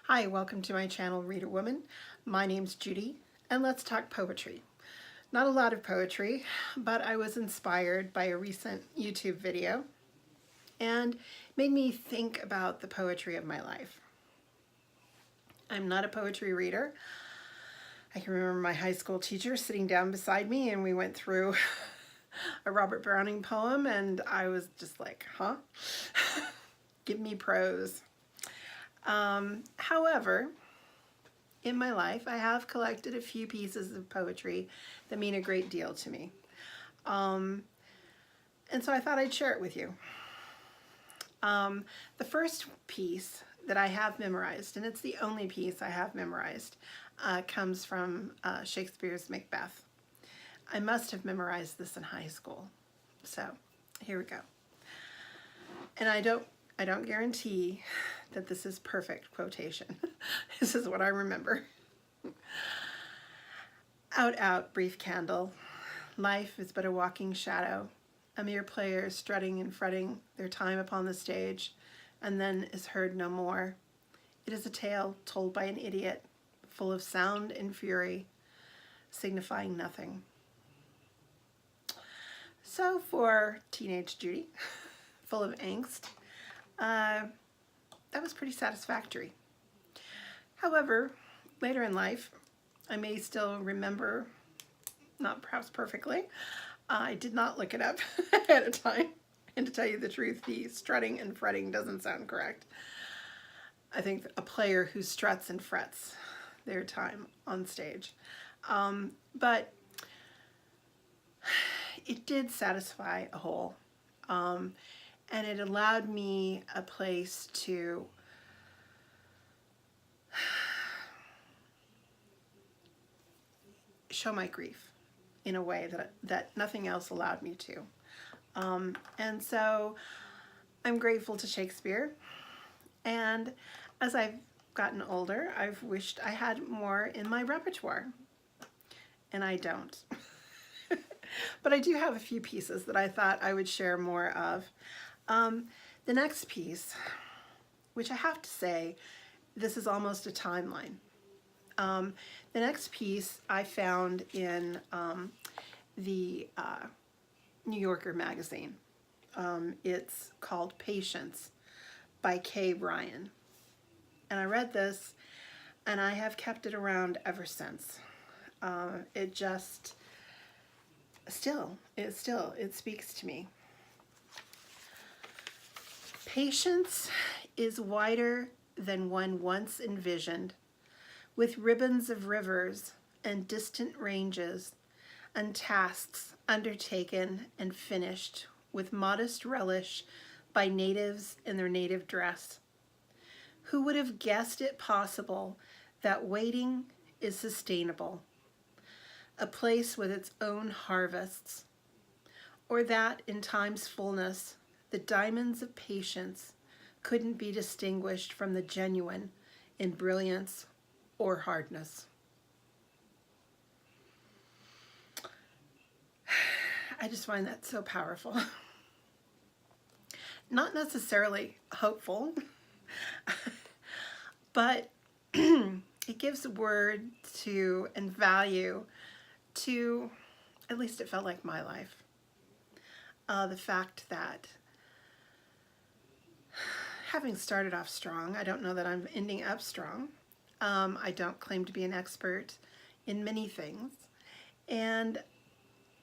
Hi, welcome to my channel, Readerwoman. My name's Judy, and let's talk poetry. Not a lot of poetry, but I was inspired by a recent YouTube video and made me think about the poetry of my life. I'm not a poetry reader. I can remember my high school teacher sitting down beside me and we went through a Robert Browning poem and I was just like, huh? Give me prose. However, in my life, I have collected a few pieces of poetry that mean a great deal to me. And so I thought I'd share it with you. The first piece that I have memorized, and it's the only piece I have memorized, comes from Shakespeare's Macbeth. I must have memorized this in high school. So here we go. And I don't guarantee that this is perfect quotation. This is what I remember. Out, out, brief candle. Life is but a walking shadow, a mere player strutting and fretting their time upon the stage, and then is heard no more. It is a tale told by an idiot, full of sound and fury, signifying nothing. So for teenage Judy, full of angst, that was pretty satisfactory. However, later in life, I may still remember, not perhaps perfectly, I did not look it up ahead of time, and to tell you the truth, the strutting and fretting doesn't sound correct. I think a player who struts and frets their time on stage. But it did satisfy a hole. And it allowed me a place to show my grief in a way that nothing else allowed me to. And so I'm grateful to Shakespeare. And as I've gotten older, I've wished I had more in my repertoire. And I don't. But I do have a few pieces that I thought I would share more of. The next piece, which I have to say, this is almost a timeline. The next piece I found in the New Yorker magazine. It's called Patience by Kay Ryan. And I read this and I have kept it around ever since. It just, it speaks to me. Patience is wider than one once envisioned, with ribbons of rivers and distant ranges, and tasks undertaken and finished with modest relish by natives in their native dress. Who would have guessed it possible that waiting is sustainable, a place with its own harvests, or that in time's fullness, the diamonds of patience couldn't be distinguished from the genuine in brilliance or hardness. I just find that so powerful. Not necessarily hopeful, but it gives word to and value to, at least it felt like my life. The fact that having started off strong, I don't know that I'm ending up strong. I don't claim to be an expert in many things. And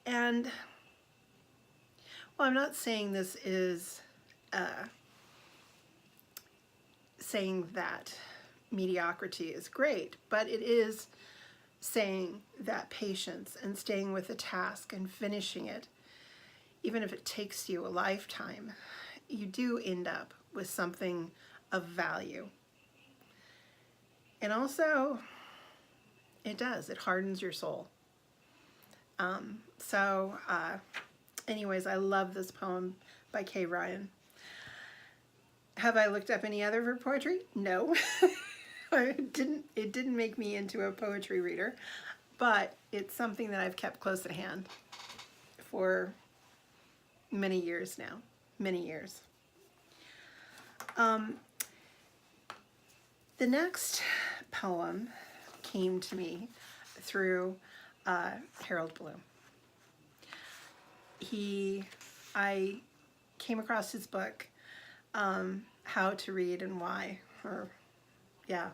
well, I'm not saying this is saying that mediocrity is great, but it is saying that patience and staying with a task and finishing it, even if it takes you a lifetime, you do end up with something of value. And also, it hardens your soul. Anyways, I love this poem by Kay Ryan. Have I looked up any other of her poetry? No. It didn't make me into a poetry reader, but it's something that I've kept close at hand for many years now, many years. The The next poem came to me through Harold Bloom. I came across his book, How to Read and Why, or yeah,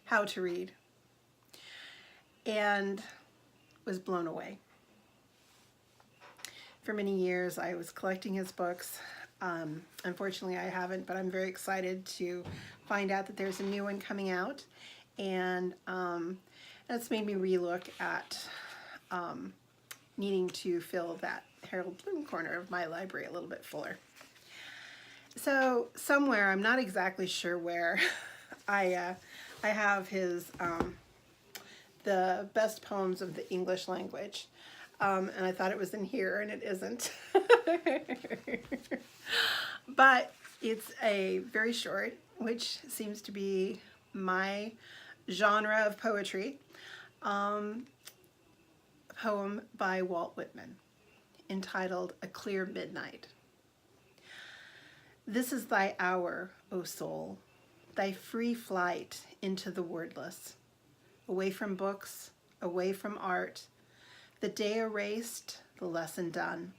How to Read, and was blown away. For many years I was collecting his books. Unfortunately I haven't, but I'm very excited to find out that there's a new one coming out, and that's made me relook at needing to fill that Harold Bloom corner of my library a little bit fuller. So somewhere, I'm not exactly sure where, I have his the best poems of the English language, and I thought it was in here, and it isn't. But it's a very short, which seems to be my genre of poetry, poem by Walt Whitman, entitled A Clear Midnight. This is thy hour, O soul, thy free flight into the wordless, away from books, away from art, the day erased, the lesson done.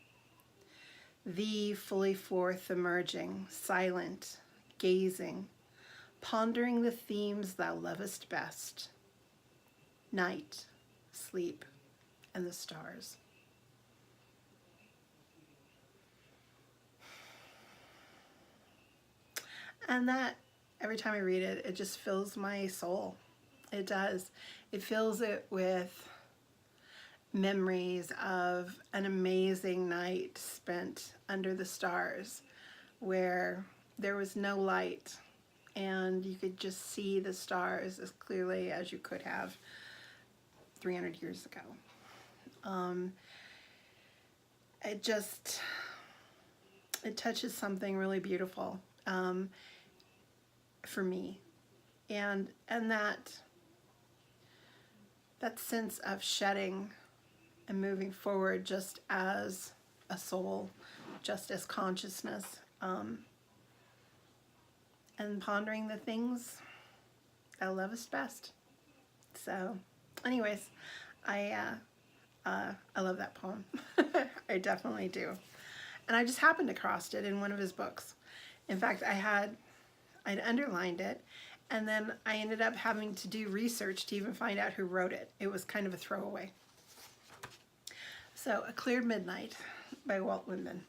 Thee fully forth emerging, silent, gazing, pondering the themes thou lovest best, night, sleep, and the stars. And that, every time I read it, it just fills my soul. It does. It fills it with memories of an amazing night spent under the stars, where there was no light and you could just see the stars as clearly as you could have 300 years ago. It touches something really beautiful for me, and that sense of shedding and moving forward just as a soul, just as consciousness, and pondering the things thou lovest best. So anyways, I love that poem. I definitely do. And I just happened across it in one of his books. In fact, I'd underlined it, and then I ended up having to do research to even find out who wrote it. It was kind of a throwaway. So, A Clear Midnight by Walt Whitman.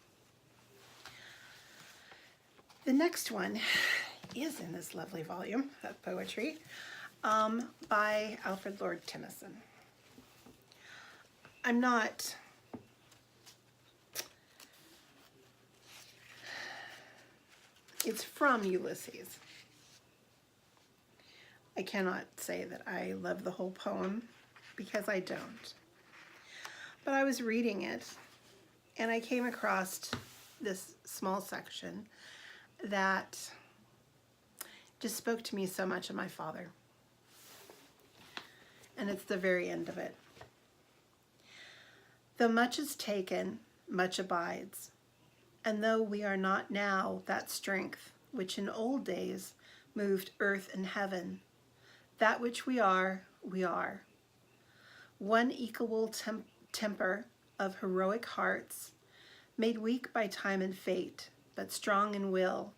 The next one is in this lovely volume of poetry by Alfred Lord Tennyson. It's from Ulysses. I cannot say that I love the whole poem, because I don't. But I was reading it, and I came across this small section that just spoke to me so much of my father. And it's the very end of it. Though much is taken, much abides. And though we are not now that strength which in old days moved earth and heaven, that which we are, we are. One equal temper of heroic hearts, made weak by time and fate, but strong in will,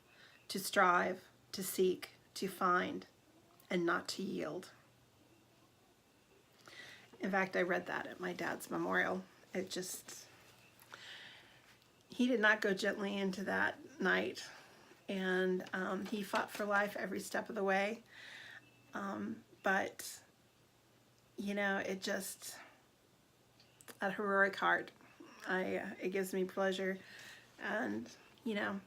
to strive, to seek, to find, and not to yield. In fact, I read that at my dad's memorial. He did not go gently into that night, and he fought for life every step of the way. But, you know, that heroic heart, it gives me pleasure, and, you know,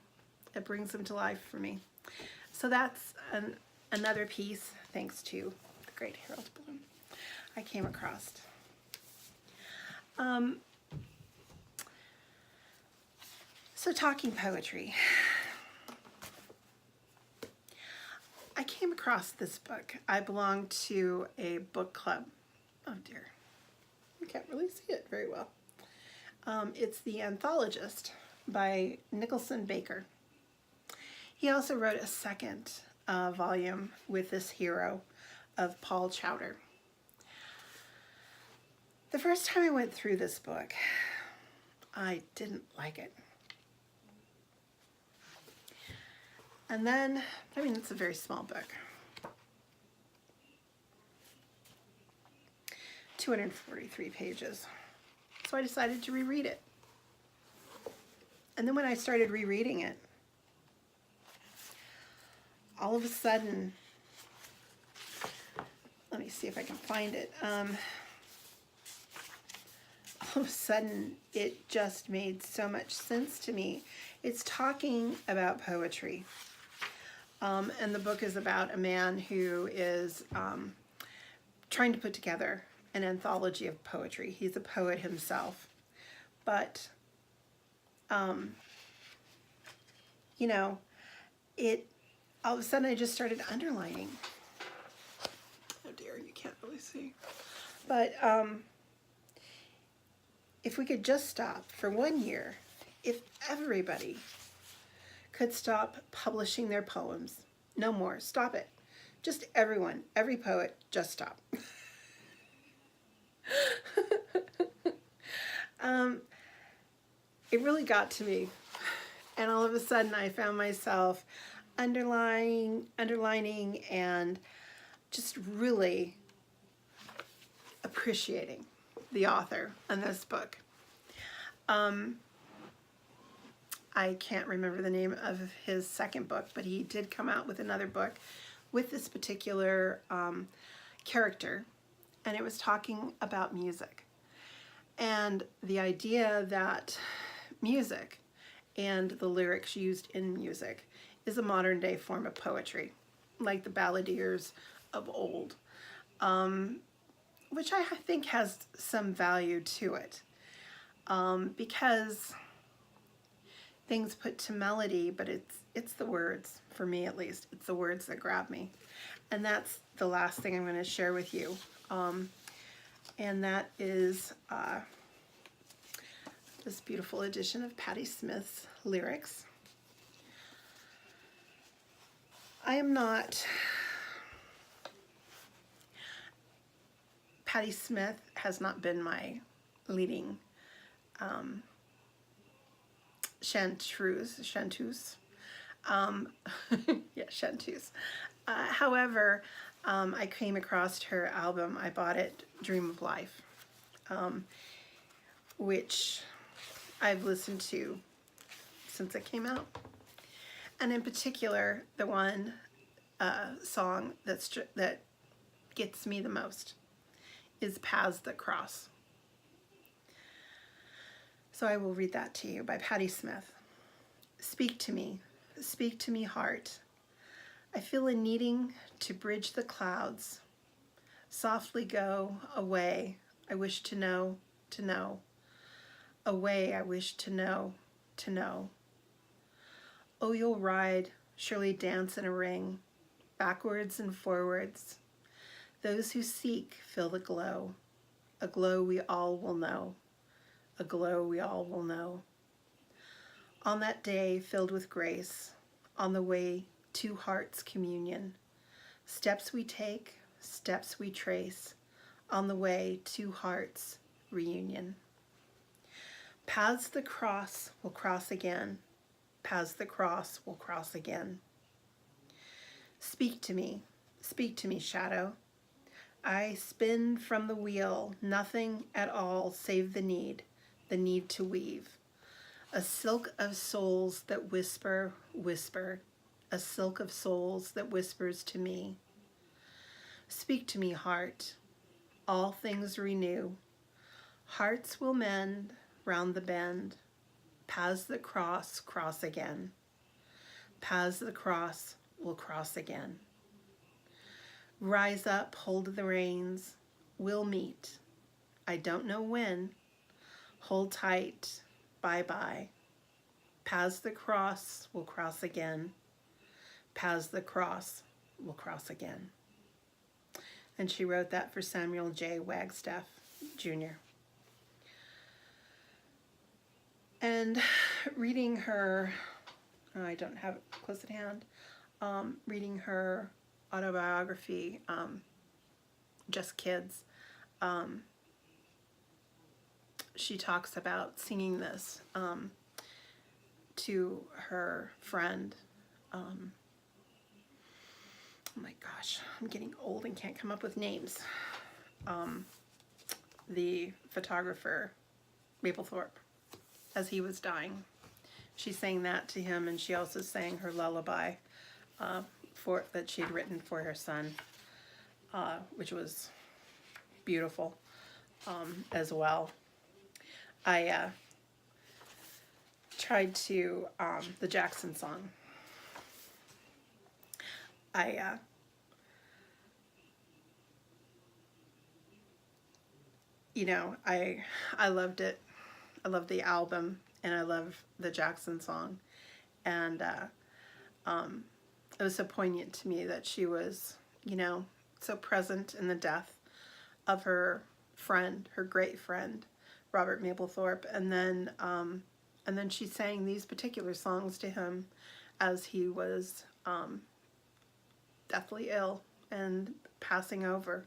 it brings him to life for me. So that's another piece, thanks to the great Harold Bloom, I came across. So talking poetry, I came across this book. I belong to a book club. Oh dear, I can't really see it very well. It's The Anthologist by Nicholson Baker. He also wrote a second volume with this hero of Paul Chowder. The first time I went through this book, I didn't like it. And then, I mean, it's a very small book. 243 pages. So I decided to reread it. And then when I started rereading it, all of a sudden, let me see if I can find it. All of a sudden, it just made so much sense to me. It's talking about poetry. And the book is about a man who is trying to put together an anthology of poetry. He's a poet himself. But, you know, all of a sudden I just started underlining. Oh dear, you can't really see. But if we could just stop for 1 year, if everybody could stop publishing their poems, no more, stop it. Just everyone, every poet, just stop. It really got to me. And all of a sudden I found myself underlining, and just really appreciating the author in this book. I can't remember the name of his second book, but he did come out with another book with this particular character, and it was talking about music. And the idea that music and the lyrics used in music is a modern day form of poetry, like the balladeers of old, which I think has some value to it, because things put to melody, but it's the words, for me at least, it's the words that grab me. And that's the last thing I'm going to share with you, and that is this beautiful edition of Patti Smith's lyrics. Patti Smith has not been my leading chanteuse. Yeah, chanteuse. However, I came across her album. I bought it, Dream of Life, which I've listened to since it came out. And in particular, the one song that gets me the most is Paths That Cross. So I will read that to you by Patti Smith. Speak to me, heart. I feel a needing to bridge the clouds. Softly go away, I wish to know, to know. Away, I wish to know, to know. Oh, you'll ride, surely dance in a ring, backwards and forwards. Those who seek feel the glow, a glow we all will know, a glow we all will know. On that day filled with grace, on the way to heart's communion, steps we take, steps we trace, on the way to heart's reunion. Paths that cross will cross again, paths that cross will cross again. Speak to me, shadow. I spin from the wheel, nothing at all save the need to weave. A silk of souls that whisper, whisper, a silk of souls that whispers to me. Speak to me, heart, all things renew. Hearts will mend round the bend. Paths that cross, cross again. Paths that cross will cross again. Rise up, hold the reins, we'll meet. I don't know when. Hold tight, bye-bye. Paths that cross will cross again. Paths that cross will cross again. And she wrote that for Samuel J. Wagstaff, Jr. And reading her, I don't have it close at hand, reading her autobiography, Just Kids, she talks about singing this to her friend. Oh my gosh, I'm getting old and can't come up with names. The photographer, Mapplethorpe, as he was dying. She sang that to him, and she also sang her lullaby that she'd written for her son, which was beautiful as well. I tried to, the Jackson song. I loved it. I love the album, and I love the Jackson song. And it was so poignant to me that she was, so present in the death of her friend, her great friend, Robert Mapplethorpe. And then she sang these particular songs to him as he was deathly ill and passing over.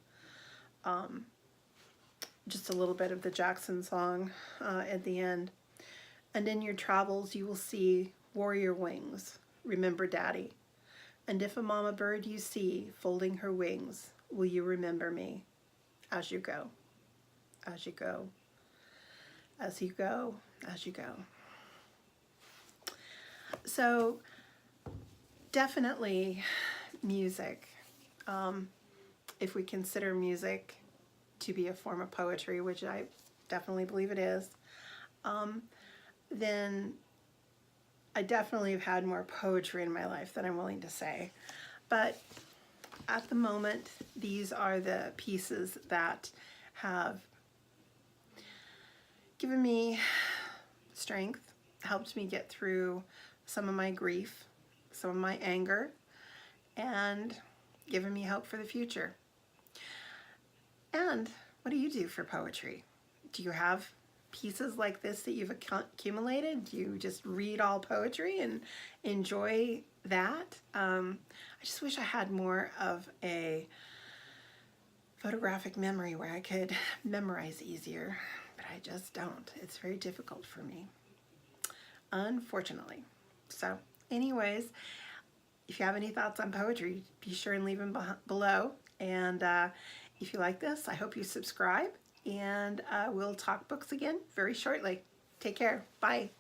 Just a little bit of the Jackson song at the end. And in your travels you will see warrior wings, remember Daddy. And if a mama bird you see folding her wings, will you remember me as you go, as you go, as you go, as you go. So definitely music. If we consider music to be a form of poetry, which I definitely believe it is, then I definitely have had more poetry in my life than I'm willing to say. But at the moment, these are the pieces that have given me strength, helped me get through some of my grief, some of my anger, and given me hope for the future. And what do you do for poetry? Do you have pieces like this that you've accumulated? Do you just read all poetry and enjoy that? I just wish I had more of a photographic memory where I could memorize easier, but I just don't. It's very difficult for me, unfortunately. So anyways, if you have any thoughts on poetry, be sure and leave them below. And if you like this, I hope you subscribe, and we'll talk books again very shortly. Take care. Bye.